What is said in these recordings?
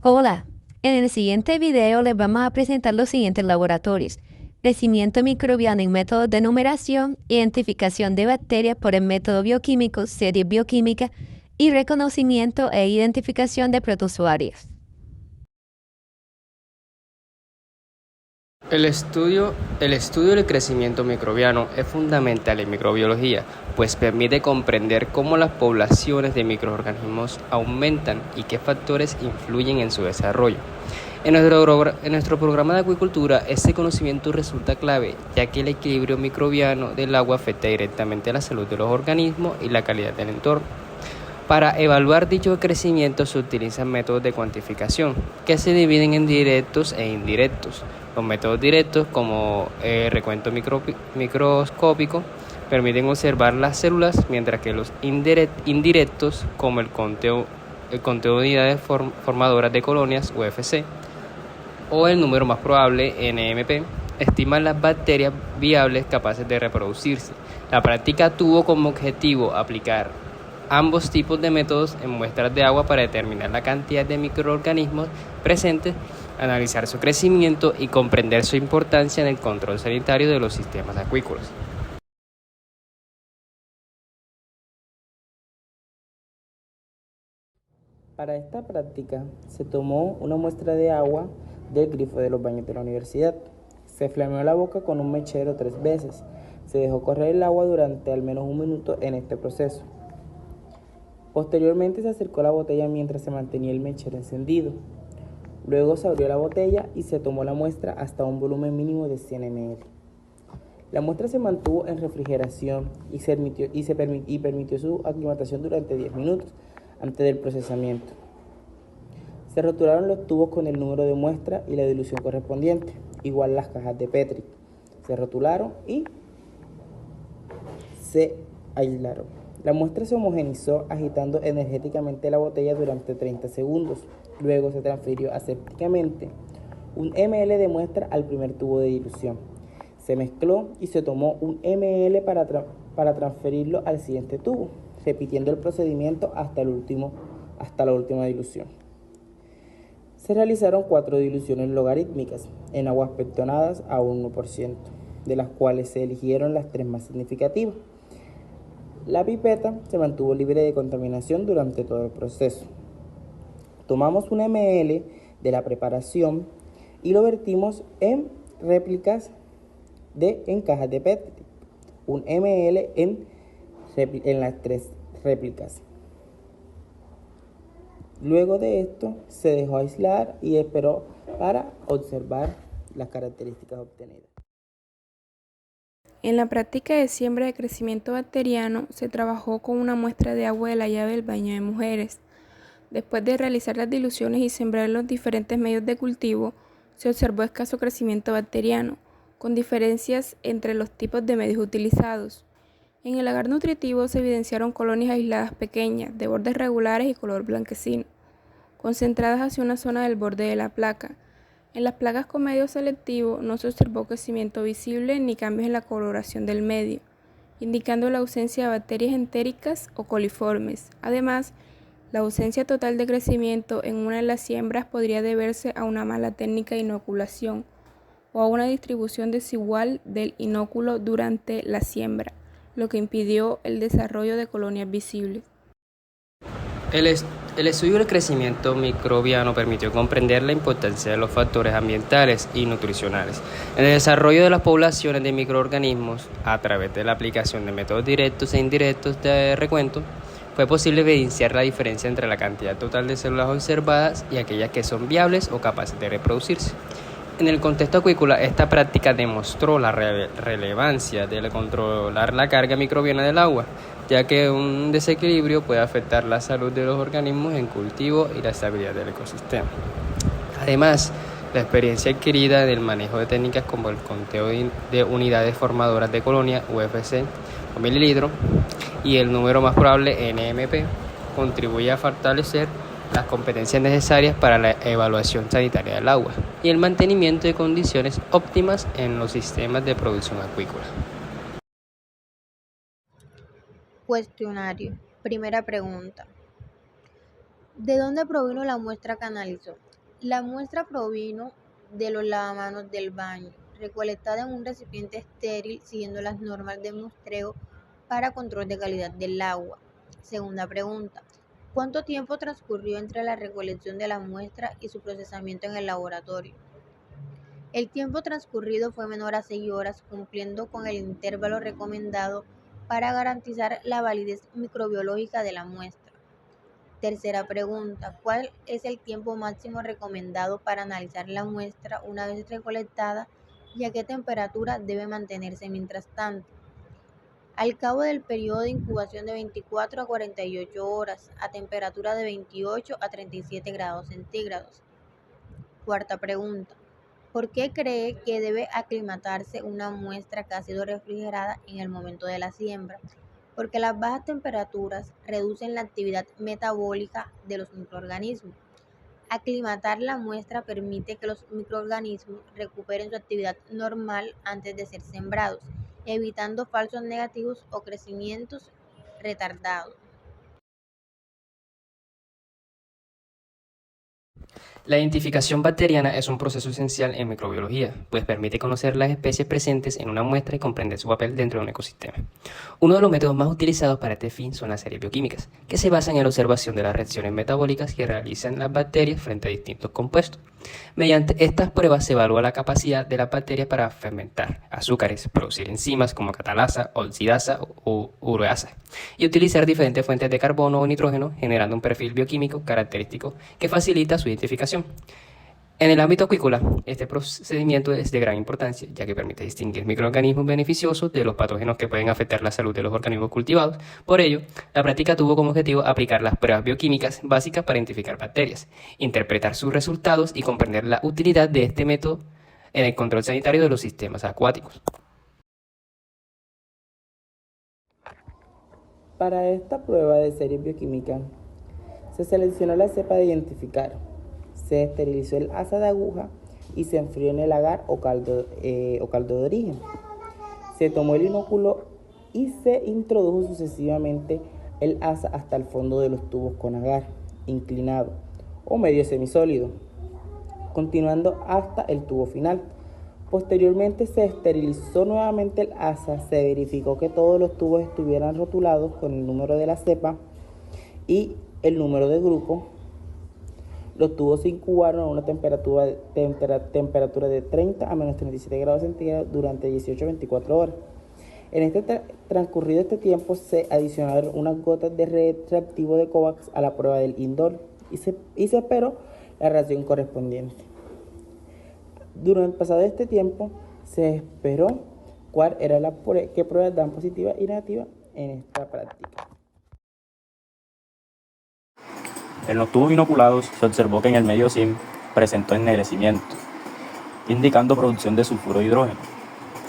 Hola, en el siguiente video les vamos a presentar los siguientes laboratorios: crecimiento microbiano en métodos de numeración, identificación de bacterias por el método bioquímico, serie bioquímica y reconocimiento e identificación de protozoarios. El estudio del crecimiento microbiano es fundamental en microbiología, pues permite comprender cómo las poblaciones de microorganismos aumentan y qué factores influyen en su desarrollo. En nuestro programa de acuicultura, este conocimiento resulta clave, ya que el equilibrio microbiano del agua afecta directamente a la salud de los organismos y la calidad del entorno. Para evaluar dicho crecimiento se utilizan métodos de cuantificación, que se dividen en directos e indirectos. Los métodos directos, como el recuento microscópico, permiten observar las células, mientras que los indirectos, como el conteo de unidades formadoras de colonias, UFC, o el número más probable, NMP, estiman las bacterias viables capaces de reproducirse. La práctica tuvo como objetivo aplicar ambos tipos de métodos en muestras de agua para determinar la cantidad de microorganismos presentes, analizar su crecimiento y comprender su importancia en el control sanitario de los sistemas acuícolas. Para esta práctica se tomó una muestra de agua del grifo de los baños de la universidad. Se flameó la boca con un mechero 3 veces. Se dejó correr el agua durante al menos 1 minuto en este proceso. Posteriormente se acercó la botella mientras se mantenía el mechero encendido. Luego se abrió la botella y se tomó la muestra hasta un volumen mínimo de 100 ml. La muestra se mantuvo en refrigeración y permitió su aclimatación durante 10 minutos antes del procesamiento. Se rotularon los tubos con el número de muestra y la dilución correspondiente, igual las cajas de Petri. Se rotularon y se aislaron. La muestra se homogenizó agitando energéticamente la botella durante 30 segundos. Luego se transfirió asépticamente 1 ml de muestra al primer tubo de dilución. Se mezcló y se tomó 1 ml para transferirlo al siguiente tubo, repitiendo el procedimiento hasta la última dilución. Se realizaron 4 diluciones logarítmicas en aguas pectonadas a 1%, de las cuales se eligieron las 3 más significativas. La pipeta se mantuvo libre de contaminación durante todo el proceso. Tomamos 1 ml de la preparación y lo vertimos en cajas de PET, 1 ml en las 3 réplicas. Luego de esto se dejó aislar y esperó para observar las características obtenidas. En la práctica de siembra de crecimiento bacteriano se trabajó con una muestra de agua de la llave del baño de mujeres. Después de realizar las diluciones y sembrar los diferentes medios de cultivo, se observó escaso crecimiento bacteriano, con diferencias entre los tipos de medios utilizados. En el agar nutritivo se evidenciaron colonias aisladas pequeñas, de bordes regulares y color blanquecino, concentradas hacia una zona del borde de la placa. En las placas con medio selectivo no se observó crecimiento visible ni cambios en la coloración del medio, indicando la ausencia de bacterias entéricas o coliformes. Además, la ausencia total de crecimiento en una de las siembras podría deberse a una mala técnica de inoculación o a una distribución desigual del inóculo durante la siembra, lo que impidió el desarrollo de colonias visibles. El estudio del crecimiento microbiano permitió comprender la importancia de los factores ambientales y nutricionales en el desarrollo de las poblaciones de microorganismos. A través de la aplicación de métodos directos e indirectos de recuento, fue posible evidenciar la diferencia entre la cantidad total de células observadas y aquellas que son viables o capaces de reproducirse. En el contexto acuícola, esta práctica demostró la relevancia de controlar la carga microbiana del agua, ya que un desequilibrio puede afectar la salud de los organismos en cultivo y la estabilidad del ecosistema. Además, la experiencia adquirida en el manejo de técnicas como el conteo de unidades formadoras de colonia, UFC, o mililitro, y el número más probable, NMP, contribuye a fortalecer las competencias necesarias para la evaluación sanitaria del agua y el mantenimiento de condiciones óptimas en los sistemas de producción acuícola. Cuestionario. Primera pregunta. ¿De dónde provino la muestra que analizó? La muestra provino de los lavamanos del baño, recolectada en un recipiente estéril siguiendo las normas de muestreo para control de calidad del agua. Segunda pregunta. ¿Cuánto tiempo transcurrió entre la recolección de la muestra y su procesamiento en el laboratorio? El tiempo transcurrido fue menor a 6 horas, cumpliendo con el intervalo recomendado para garantizar la validez microbiológica de la muestra. Tercera pregunta. ¿Cuál es el tiempo máximo recomendado para analizar la muestra una vez recolectada y a qué temperatura debe mantenerse mientras tanto? Al cabo del periodo de incubación de 24 a 48 horas, a temperatura de 28 a 37 grados centígrados. Cuarta pregunta. ¿Por qué cree que debe aclimatarse una muestra que ha sido refrigerada en el momento de la siembra? Porque las bajas temperaturas reducen la actividad metabólica de los microorganismos. Aclimatar la muestra permite que los microorganismos recuperen su actividad normal antes de ser sembrados, evitando falsos negativos o crecimientos retardados. La identificación bacteriana es un proceso esencial en microbiología, pues permite conocer las especies presentes en una muestra y comprender su papel dentro de un ecosistema. Uno de los métodos más utilizados para este fin son las series bioquímicas, que se basan en la observación de las reacciones metabólicas que realizan las bacterias frente a distintos compuestos. Mediante estas pruebas se evalúa la capacidad de las bacterias para fermentar azúcares, producir enzimas como catalasa, oxidasa o ureasa, y utilizar diferentes fuentes de carbono o nitrógeno, generando un perfil bioquímico característico que facilita su identificación. En el ámbito acuícola, este procedimiento es de gran importancia, ya que permite distinguir microorganismos beneficiosos de los patógenos que pueden afectar la salud de los organismos cultivados. Por ello, la práctica tuvo como objetivo aplicar las pruebas bioquímicas básicas para identificar bacterias, interpretar sus resultados y comprender la utilidad de este método en el control sanitario de los sistemas acuáticos. Para esta prueba de series bioquímicas, se seleccionó la cepa de identificar, se esterilizó el asa de aguja y se enfrió en el agar o caldo de origen. Se tomó el inóculo y se introdujo sucesivamente el asa hasta el fondo de los tubos con agar, inclinado o medio semisólido, continuando hasta el tubo final. Posteriormente se esterilizó nuevamente el asa, se verificó que todos los tubos estuvieran rotulados con el número de la cepa y el número de grupo. Los tubos se incubaron a una temperatura de 30 a menos 37 grados centígrados durante 18 a 24 horas. En transcurrido este tiempo se adicionaron unas gotas de reactivo de COVAX a la prueba del indol y se esperó la reacción correspondiente. Durante el pasado este tiempo se esperó cuál era qué pruebas dan positiva y negativa en esta práctica. En los tubos inoculados se observó que en el medio sim presentó ennegrecimiento, indicando producción de sulfuro de hidrógeno.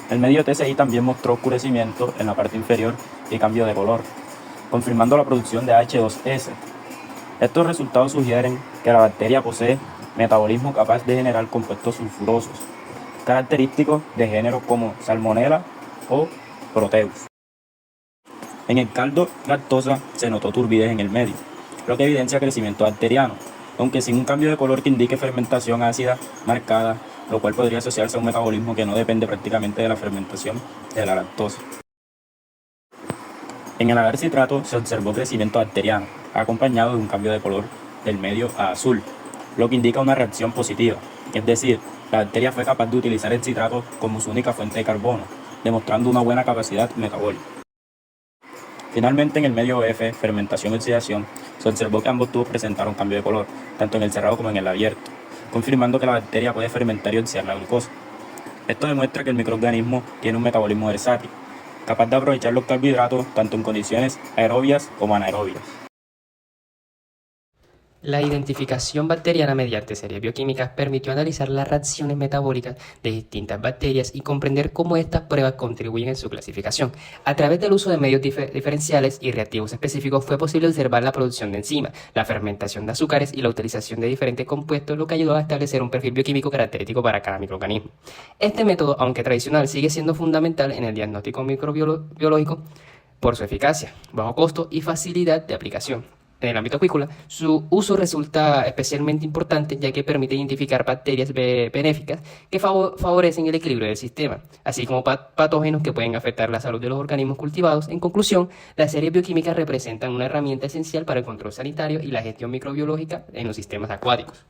El medio TCI también mostró oscurecimiento en la parte inferior y cambio de color, confirmando la producción de H2S. Estos resultados sugieren que la bacteria posee metabolismo capaz de generar compuestos sulfurosos, característicos de géneros como Salmonella o Proteus. En el caldo lactosa se notó turbidez en el medio, lo que evidencia crecimiento bacteriano, aunque sin un cambio de color que indique fermentación ácida marcada, lo cual podría asociarse a un metabolismo que no depende prácticamente de la fermentación de la lactosa. En el agar citrato se observó crecimiento bacteriano, acompañado de un cambio de color del medio a azul, lo que indica una reacción positiva, es decir, la bacteria fue capaz de utilizar el citrato como su única fuente de carbono, demostrando una buena capacidad metabólica. Finalmente, en el medio F, fermentación y oxidación, se observó que ambos tubos presentaron cambio de color, tanto en el cerrado como en el abierto, confirmando que la bacteria puede fermentar y oxidar la glucosa. Esto demuestra que el microorganismo tiene un metabolismo versátil, capaz de aprovechar los carbohidratos tanto en condiciones aerobias como anaerobias. La identificación bacteriana mediante series bioquímicas permitió analizar las reacciones metabólicas de distintas bacterias y comprender cómo estas pruebas contribuyen en su clasificación. A través del uso de medios diferenciales y reactivos específicos fue posible observar la producción de enzimas, la fermentación de azúcares y la utilización de diferentes compuestos, lo que ayudó a establecer un perfil bioquímico característico para cada microorganismo. Este método, aunque tradicional, sigue siendo fundamental en el diagnóstico microbiológico por su eficacia, bajo costo y facilidad de aplicación. en el ámbito acuícola, su uso resulta especialmente importante ya que permite identificar bacterias benéficas que favorecen el equilibrio del sistema, así como patógenos que pueden afectar la salud de los organismos cultivados. En conclusión, las series bioquímicas representan una herramienta esencial para el control sanitario y la gestión microbiológica en los sistemas acuáticos.